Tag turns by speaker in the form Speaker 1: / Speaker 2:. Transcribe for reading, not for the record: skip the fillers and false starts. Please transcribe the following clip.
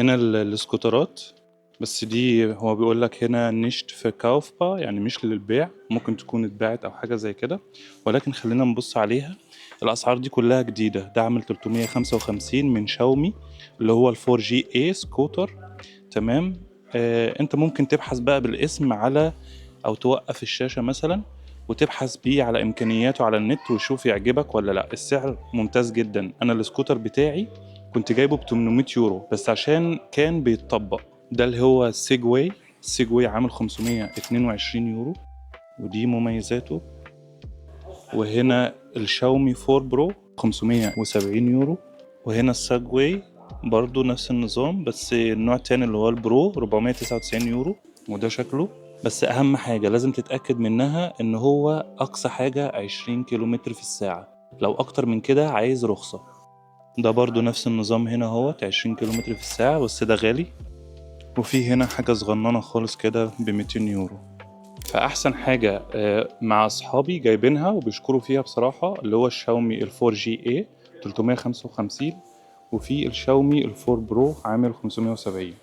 Speaker 1: هنا السكوترات، بس دي هو بيقول لك هنا نشت في كاوفبا، يعني مش للبيع، ممكن تكون اتباعت او حاجه زي كده، ولكن خلينا نبص عليها. الاسعار دي كلها جديده، ده عامل 355 من شاومي، اللي هو الفور جي اي سكوتر. تمام. انت ممكن تبحث بقى بالاسم على، او توقف الشاشه مثلا وتبحث بيه على امكانياته على النت وشوف يعجبك ولا لا. السعر ممتاز جدا. انا السكوتر بتاعي كنت جايبه ب 800 يورو بس عشان كان بيتطبق. ده اللي هو السيجواي عامل 522 يورو، ودي مميزاته. وهنا الشاومي 4 برو 570 يورو. وهنا الساجواي برضو نفس النظام، بس النوع التاني اللي هو البرو 499 يورو، وده شكله. بس أهم حاجة لازم تتأكد منها إن هو أقصى حاجة 20 كيلومتر في الساعة، لو أكتر من كده عايز رخصة. ده برضو نفس النظام هنا، هو 20 كيلومتر في الساعة، بس ده غالي. وفي هنا حاجة صغننة خالص كده ب200 يورو. فأحسن حاجة مع أصحابي جايبينها وبيشكروا فيها بصراحة، اللي هو الشاومي الفور جي اي 355، وفي الشاومي الفور برو عامل 570.